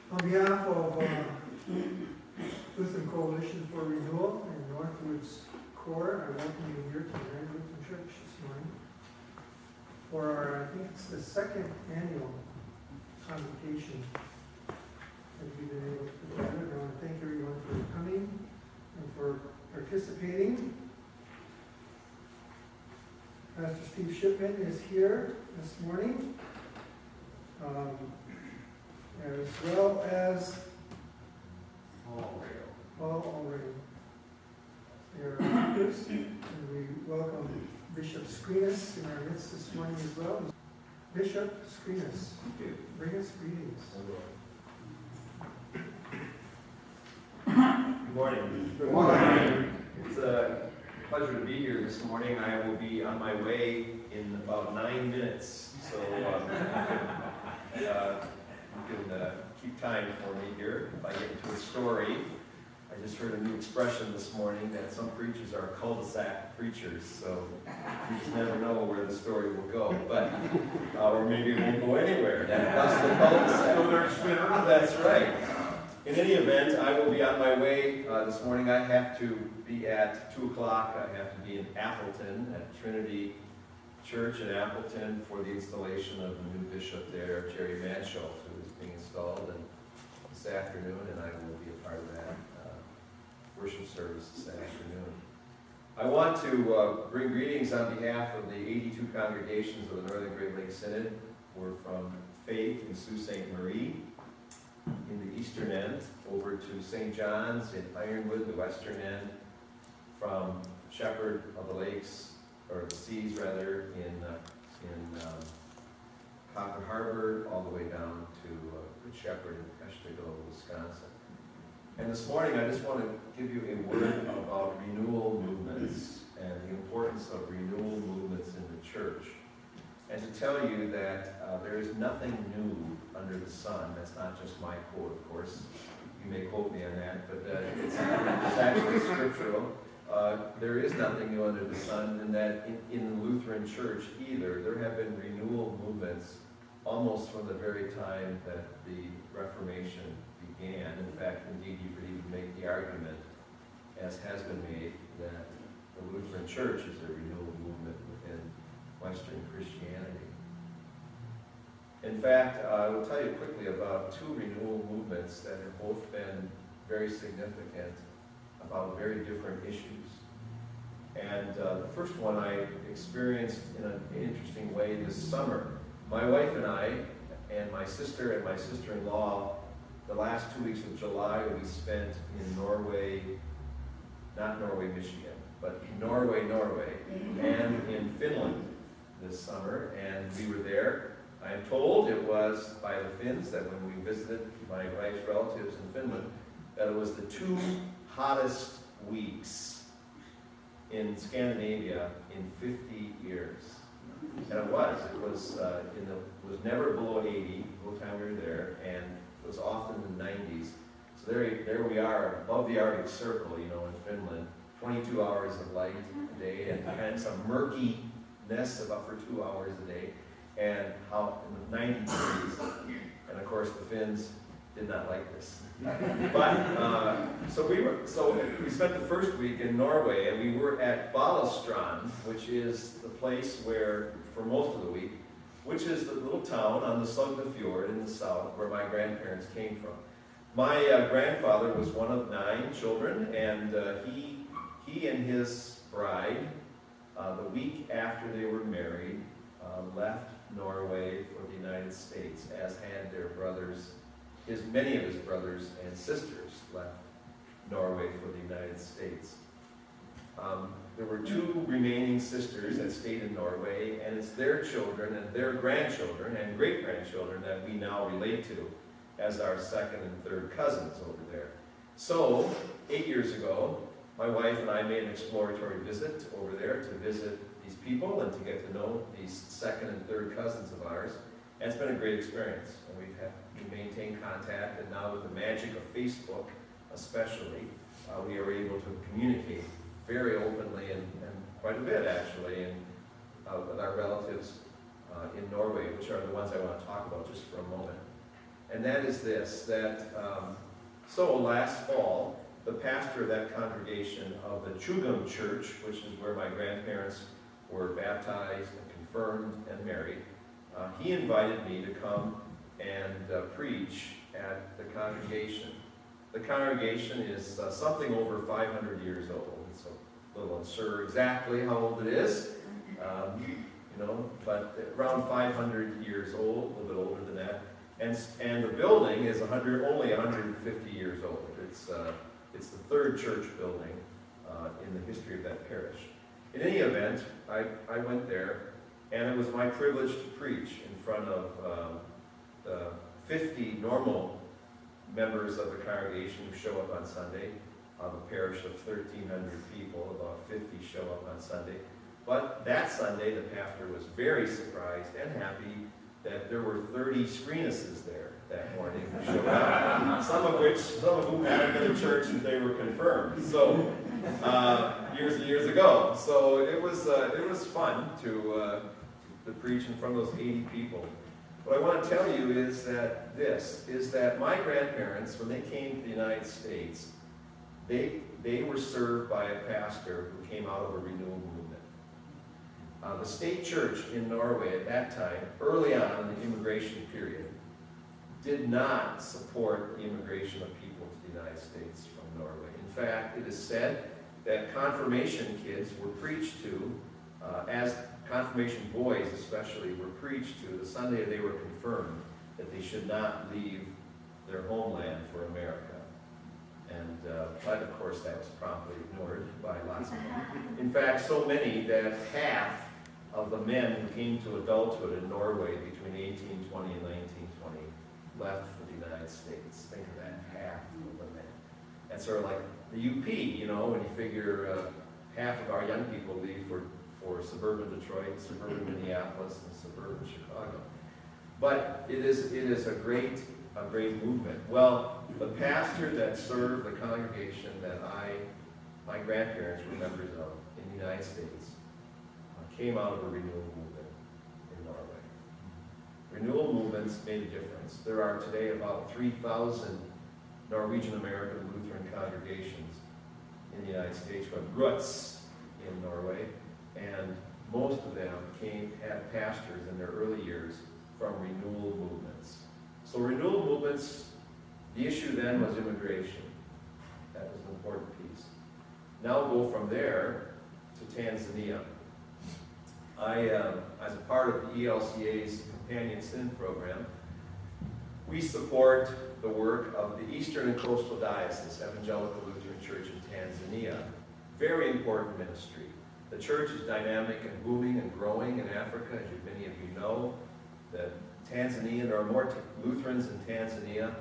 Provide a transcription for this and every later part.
On behalf of Lutheran Coalition for Renewal and Northwoods Core, I welcome you here to the Grand Lutheran Church this morning for our, I think it's the second annual convocation that we've been able to put together. I want to thank everyone for coming and for participating. Pastor Steve Shipman is here this morning, as well as Paul Already. They are actors, and we welcome Bishop Skrenes in our midst this morning as well. Bishop Skrenes, bring us greetings. Good morning. Good morning. It's a pleasure to be here this morning. I will be on my way in about 9 minutes, so you can keep time for me here. If I get into a story, I just heard a new expression this morning that some preachers are cul-de-sac preachers, so you just never know where the story will go. But or maybe it won't go anywhere. That's the cul-de-sac. That's right. In any event, I will be on my way this morning. I have to be at 2 o'clock. I have to be in Appleton at Trinity Church in Appleton for the installation of the new bishop there, Jerry Mansholt, who is being installed this afternoon, and I will be a part of that worship service this afternoon. I want to bring greetings on behalf of the 82 congregations of the Northern Great Lakes Synod. We're from Faith in Sault Ste. Marie, in the eastern end, over to St. John's in Ironwood, the western end, from Shepherd of the Lakes, or the Seas rather, in Copper Harbor, all the way down to Good Shepherd in Eshtigal, Wisconsin. And this morning I just want to give you a word about renewal movements and the importance of renewal movements in the church. And to tell you that there is nothing new under the sun. That's not just my quote, of course. You may quote me on that, but it's actually scriptural. There is nothing new under the sun, and that in the Lutheran Church either. There have been renewal movements almost from the very time that the Reformation began. In fact, indeed, you could even make the argument, as has been made, that the Lutheran Church is a renewal movement within Western Christianity. In fact, I will tell you quickly about 2 renewal movements that have both been very significant about very different issues. And the first one I experienced in an interesting way this summer. My wife and I, and my sister and my sister-in-law, the last 2 weeks of July we spent in Norway, not Norway, Michigan, but Norway, and in Finland this summer, and we were there. I am told it was by the Finns that when we visited my wife's relatives in Finland, that it was the 2 hottest weeks in Scandinavia in 50 years. And it was never below 80 the whole time we were there, and it was often in the 90s. So there we are above the Arctic Circle, in Finland, 22 hours of light a day, and kind of some murkiness about for 2 hours a day, and how in the 90 degrees, and of course the Finns did not like this. But so we spent the first week in Norway, and we were at Balestrand, which is the place where, for most of the week, which is the little town on the Sogne Fjord in the south, where my grandparents came from. My grandfather was one of 9 children, and he and his bride, the week after they were married, left Norway for the United States, as had their brothers. Many of his brothers and sisters left Norway for the United States. There were 2 remaining sisters that stayed in Norway, and it's their children and their grandchildren and great-grandchildren that we now relate to as our second and third cousins over there. So, 8 years ago, my wife and I made an exploratory visit over there to visit these people and to get to know these second and third cousins of ours. And it's been a great experience. And we maintain contact, and now with the magic of Facebook especially, we are able to communicate very openly and quite a bit actually with our relatives in Norway, which are the ones I want to talk about just for a moment. And that is this, that, so last fall, the pastor of that congregation of the Chugam Church, which is where my grandparents were baptized and confirmed and married, he invited me to come and preach at the congregation. The congregation is something over 500 years old. It's a little unsure exactly how old it is, but around 500 years old, a little bit older than that. And the building is only 150 years old. It's the third church building in the history of that parish. In any event, I went there, and it was my privilege to preach in front of the 50 normal members of the congregation who show up on Sunday. Of a parish of 1,300 people, about 50 show up on Sunday. But that Sunday, the pastor was very surprised and happy that there were 30 Skrenes there that morning who showed up. Some of whom hadn't been in church since they were confirmed. So years and years ago. So it was fun to preach in front of those 80 people. What I want to tell you is that my grandparents, when they came to the United States, they were served by a pastor who came out of a renewal movement. The state church in Norway at that time, early on in the immigration period, did not support the immigration of people to the United States from Norway. In fact, it is said that confirmation kids were preached to, as confirmation boys especially, were preached to the Sunday they were confirmed, that they should not leave their homeland for America. And, but of course that was promptly ignored by lots of them. In fact, so many that half of the men who came to adulthood in Norway between 1820 and 1920 left for the United States. Think of that, half of the men. That's sort of like the UP, when you figure half of our young people leave for suburban Detroit, suburban Minneapolis, and suburban Chicago. But it is a great movement. Well, the pastor that served the congregation that my grandparents were members of in the United States came out of a renewal movement in Norway. Renewal movements made a difference. There are today about 3,000 Norwegian American Lutheran congregations in the United States who have roots in Norway, and most of them had pastors in their early years from renewal movements. So renewal movements, the issue then was immigration. That was an important piece. Now we'll go from there to Tanzania. As a part of the ELCA's Companion Synod program, we support the work of the Eastern and Coastal Diocese, Evangelical Lutheran Church in Tanzania. Very important ministry. The church is dynamic and booming and growing in Africa, as many of you know. That there are more Lutherans in Tanzania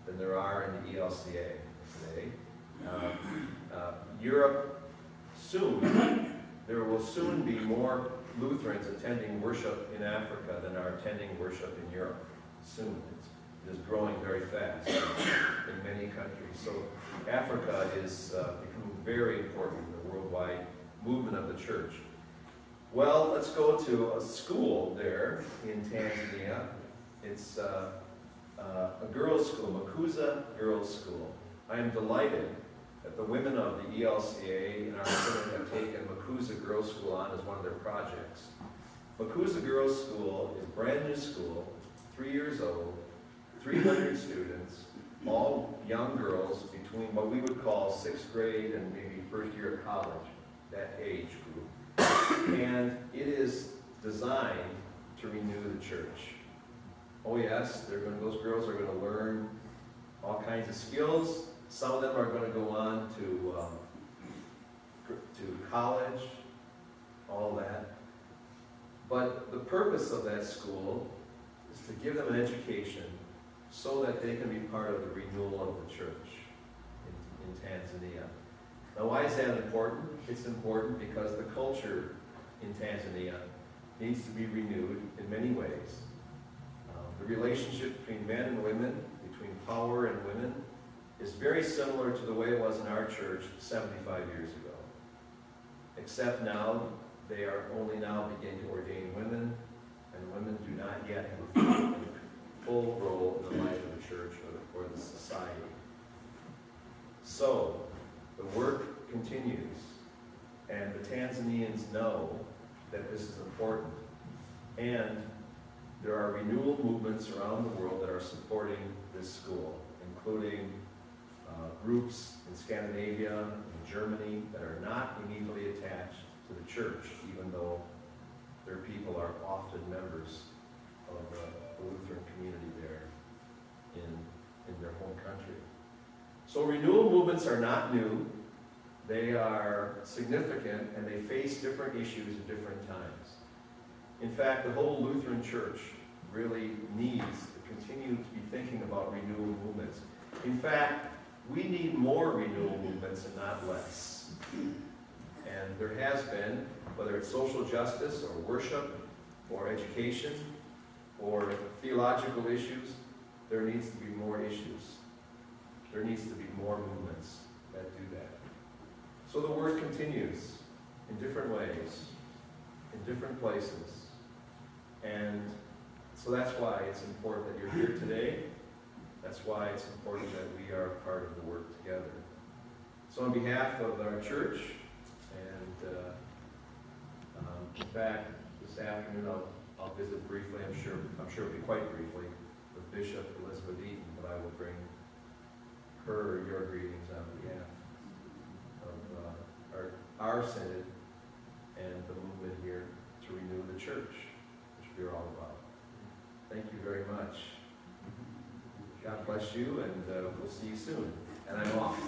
than there are in the ELCA today. Europe, there will soon be more Lutherans attending worship in Africa than are attending worship in Europe. Soon. It is growing very fast in many countries. So Africa is becoming very important in the worldwide movement of the church. Well, let's go to a school there in Tanzania. It's a girls' school, Makuza Girls' School. I am delighted that the women of the ELCA in our synod have taken Makuza Girls' School on as one of their projects. Makuza Girls' School is a brand new school, 3 years old, 300 students, all young girls between what we would call 6th grade and maybe first year of college, that age group. And it is designed to renew the church. Oh yes, those girls are going to learn all kinds of skills. Some of them are going to go on to college, all that. But the purpose of that school is to give them an education so that they can be part of the renewal of the church in Tanzania. Now, why is that important? It's important because the culture in Tanzania needs to be renewed in many ways. The relationship between men and women, between power and women, is very similar to the way it was in our church 75 years ago. Except now, they are only now beginning to ordain women, and women do not yet have a full role in the life of the Skrenes know that this is important. And there are renewal movements around the world that are supporting this school, including groups in Scandinavia and Germany that are not immediately attached to the church, even though their people are often members of the Lutheran community there in their home country. So renewal movements are not new. They are significant, and they face different issues at different times. In fact, the whole Lutheran Church really needs to continue to be thinking about renewal movements. In fact, we need more renewal movements and not less. And there has been, whether it's social justice or worship or education or theological issues, there needs to be more issues. There needs to be more movements that do that. So the work continues in different ways, in different places. And so that's why it's important that you're here today. That's why it's important that we are part of the work together. So on behalf of our church, and in fact, this afternoon I'll visit briefly, I'm sure it'll be quite briefly, with Bishop Elizabeth Eaton, but I will bring her your greetings on behalf of our Synod and the movement here to renew the church, which we're all about. Thank you very much. God bless you, and we'll see you soon. And I'm off.